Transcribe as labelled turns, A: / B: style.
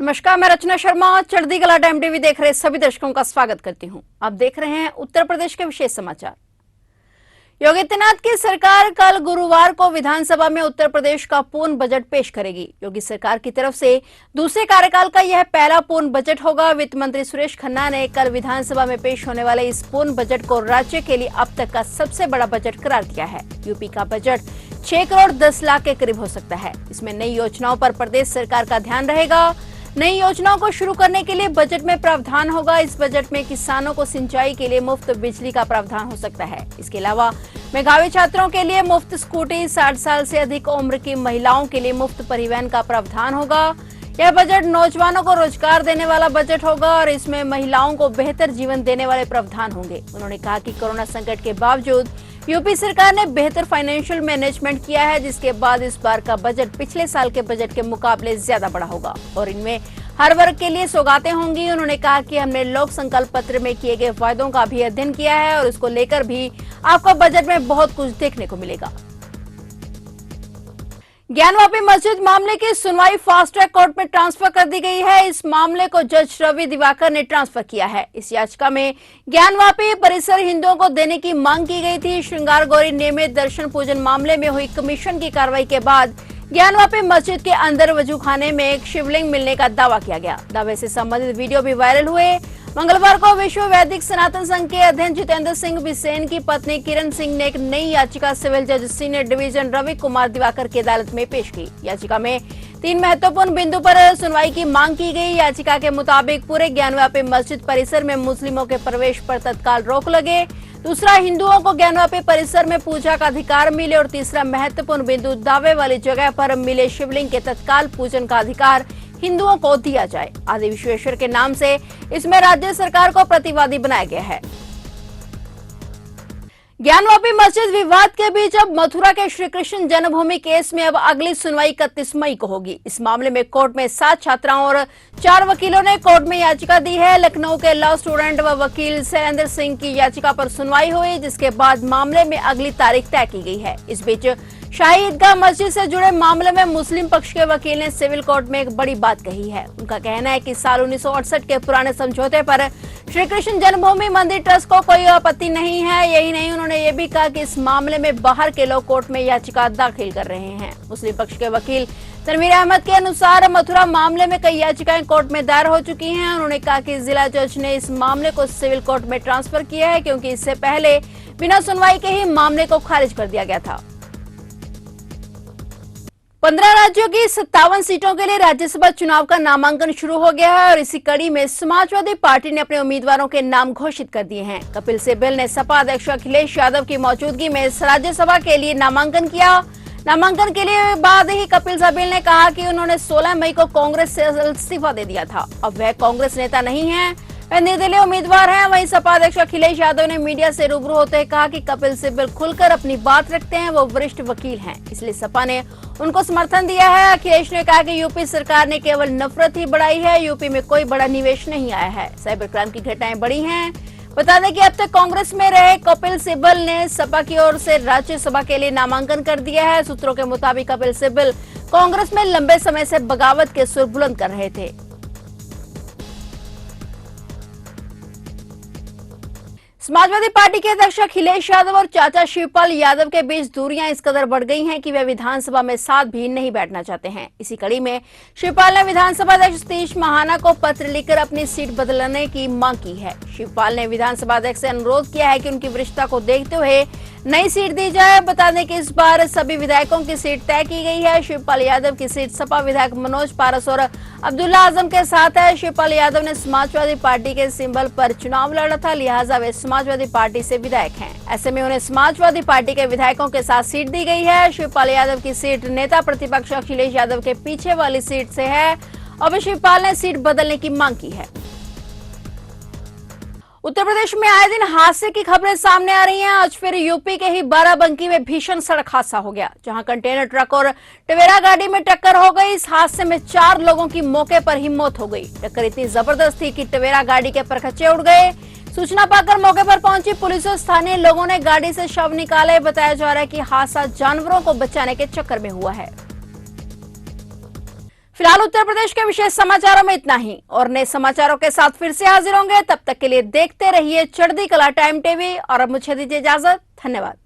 A: नमस्कार, मैं रचना शर्मा चढ़ती कला टाइम टीवी देख रहे सभी दर्शकों का स्वागत करती हूं। आप देख रहे हैं उत्तर प्रदेश के विशेष समाचार। योगी आदित्यनाथ की सरकार कल गुरुवार को विधानसभा में उत्तर प्रदेश का पूर्ण बजट पेश करेगी। योगी सरकार की तरफ से दूसरे कार्यकाल का यह पहला पूर्ण बजट होगा। वित्त मंत्री सुरेश खन्ना ने कल विधानसभा में पेश होने वाले इस पूर्ण बजट को राज्य के लिए अब तक का सबसे बड़ा बजट करार दिया है। यूपी का बजट 6 करोड़ 10 लाख के करीब हो सकता है। इसमें नई योजनाओं पर प्रदेश सरकार का ध्यान रहेगा। नई योजनाओं को शुरू करने के लिए बजट में प्रावधान होगा। इस बजट में किसानों को सिंचाई के लिए मुफ्त बिजली का प्रावधान हो सकता है। इसके अलावा मेधावी छात्रों के लिए मुफ्त स्कूटी, 60 साल से अधिक उम्र की महिलाओं के लिए मुफ्त परिवहन का प्रावधान होगा। यह बजट नौजवानों को रोजगार देने वाला बजट होगा और इसमें महिलाओं को बेहतर जीवन देने वाले प्रावधान होंगे। उन्होंने कहा कि कोरोना संकट के बावजूद यूपी सरकार ने बेहतर फाइनेंशियल मैनेजमेंट किया है, जिसके बाद इस बार का बजट पिछले साल के बजट के मुकाबले ज्यादा बड़ा होगा और इनमें हर वर्ग के लिए सौगातें होंगी। उन्होंने कहा कि हमने लोक संकल्प पत्र में किए गए वायदों का भी अध्ययन किया है और इसको लेकर भी आपको बजट में बहुत कुछ देखने को मिलेगा। ज्ञानवापी मस्जिद मामले की सुनवाई फास्ट ट्रैक कोर्ट में ट्रांसफर कर दी गई है। इस मामले को जज रवि दिवाकर ने ट्रांसफर किया है। इस याचिका में ज्ञानवापी परिसर हिंदुओं को देने की मांग की गई थी। श्रृंगार गौरी नियमित दर्शन पूजन मामले में हुई कमीशन की कार्रवाई के बाद ज्ञानवापी मस्जिद के अंदर वजूखाने में एक शिवलिंग मिलने का दावा किया गया। दावे से संबंधित वीडियो भी वायरल हुए। मंगलवार को विश्व वैदिक सनातन संघ के अध्यक्ष जितेंद्र सिंह बिसेन की पत्नी किरण सिंह ने एक नई याचिका सिविल जज सीनियर डिवीजन रवि कुमार दिवाकर की अदालत में पेश की। याचिका में 3 महत्वपूर्ण बिंदु पर सुनवाई की मांग की गई। याचिका के मुताबिक पूरे ज्ञानवापी मस्जिद परिसर में मुस्लिमों के प्रवेश पर तत्काल रोक लगे। दूसरा, हिंदुओं को ज्ञानवापी परिसर में पूजा का अधिकार मिले और तीसरा महत्वपूर्ण बिंदु, दावे वाली जगह पर मिले शिवलिंग के तत्काल पूजन का अधिकार हिंदुओं को दिया जाए। आदि विश्वेश्वर के नाम से इसमें राज्य सरकार को प्रतिवादी बनाया गया है। ज्ञानवापी मस्जिद विवाद के बीच अब मथुरा के श्री कृष्ण जन्मभूमि केस में अब अगली सुनवाई 31 मई को होगी। इस मामले में कोर्ट में 7 छात्राओं और 4 वकीलों ने कोर्ट में याचिका दी है। लखनऊ के लॉ स्टूडेंट व वकील शैलेंद्र सिंह की याचिका पर सुनवाई हुई, जिसके बाद मामले में अगली तारीख तय की गई है। इस बीच शाही ईदगाह मस्जिद से जुड़े मामले में मुस्लिम पक्ष के वकील ने सिविल कोर्ट में एक बड़ी बात कही है। उनका कहना है कि साल 1968 के पुराने समझौते पर श्री कृष्ण जन्मभूमि मंदिर ट्रस्ट को कोई आपत्ति नहीं है। यही नहीं, उन्होंने ये भी कहा कि इस मामले में बाहर के लोग कोर्ट में याचिका दाखिल कर रहे हैं। मुस्लिम पक्ष के वकील तनवीर अहमद के अनुसार मथुरा मामले में कई याचिकाएं कोर्ट में दायर हो चुकी हैं। उन्होंने कहा कि जिला जज ने इस मामले को सिविल कोर्ट में ट्रांसफर किया है, क्योंकि इससे पहले बिना सुनवाई के ही मामले को खारिज कर दिया गया था। 15 राज्यों की 57 सीटों के लिए राज्यसभा चुनाव का नामांकन शुरू हो गया है और इसी कड़ी में समाजवादी पार्टी ने अपने उम्मीदवारों के नाम घोषित कर दिए हैं। कपिल सिब्बल ने सपा अध्यक्ष अखिलेश यादव की मौजूदगी में राज्यसभा के लिए नामांकन किया। नामांकन के लिए बाद ही कपिल सिब्बल ने कहा कि उन्होंने 16 मई को कांग्रेस से इस्तीफा दे दिया था। अब वह कांग्रेस नेता नहीं है, वे निर्दलीय उम्मीदवार हैं। वहीं सपा अध्यक्ष अखिलेश यादव ने मीडिया से रूबरू होते कहा कि कपिल सिब्बल खुलकर अपनी बात रखते हैं, वो वरिष्ठ वकील हैं, इसलिए सपा ने उनको समर्थन दिया है। अखिलेश ने कहा कि यूपी सरकार ने केवल नफरत ही बढ़ाई है, यूपी में कोई बड़ा निवेश नहीं आया है, साइबर क्राइम की घटनाएं बढ़ी हैं। बता दें कि अब तक कांग्रेस में रहे कपिल सिब्बल ने सपा की ओर से राज्यसभा के लिए नामांकन कर दिया है। सूत्रों के मुताबिक कपिल सिब्बल कांग्रेस में लंबे समय से बगावत के सुर बुलंद कर रहे थे। समाजवादी पार्टी के अध्यक्ष अखिलेश यादव और चाचा शिवपाल यादव के बीच दूरियां इस कदर बढ़ गई हैं कि वे विधानसभा में साथ भी नहीं बैठना चाहते हैं। इसी कड़ी में शिवपाल ने विधानसभा अध्यक्ष सतीश महाना को पत्र लिखकर अपनी सीट बदलने की मांग की है। शिवपाल ने विधानसभा अध्यक्ष से अनुरोध किया है कि उनकी वरिष्ठता को देखते हुए नई सीट दी जाए। बता दें कि इस बार सभी विधायकों की सीट तय की गई है। शिवपाल यादव की सीट सपा विधायक मनोज पारस और अब्दुल्ला आजम के साथ है। शिवपाल यादव ने समाजवादी पार्टी के सिंबल पर चुनाव लड़ा था, लिहाजा वे समाजवादी पार्टी से विधायक हैं। ऐसे में उन्हें समाजवादी पार्टी के विधायकों के साथ सीट दी गई है। शिवपाल यादव की सीट नेता प्रतिपक्ष अखिलेश यादव के पीछे वाली सीट से है और शिवपाल ने सीट बदलने की मांग की है। उत्तर प्रदेश में आए दिन हादसे की खबरें सामने आ रही हैं। आज फिर यूपी के ही बाराबंकी में भीषण सड़क हादसा हो गया, जहां कंटेनर ट्रक और टवेरा गाड़ी में टक्कर हो गई। इस हादसे में 4 लोगों की मौके पर ही मौत हो गई। टक्कर इतनी जबरदस्त थी कि टवेरा गाड़ी के परखच्चे उड़ गए। सूचना पाकर मौके पर पहुंची पुलिस और स्थानीय लोगों ने गाड़ी से शव निकाले। बताया जा रहा है कि हादसा जानवरों को बचाने के चक्कर में हुआ है। फिलहाल उत्तर प्रदेश के विशेष समाचारों में इतना ही और नए समाचारों के साथ फिर से हाजिर होंगे। तब तक के लिए देखते रहिए चढ़ती कला टाइम टीवी और अब मुझे दीजिए इजाजत। धन्यवाद।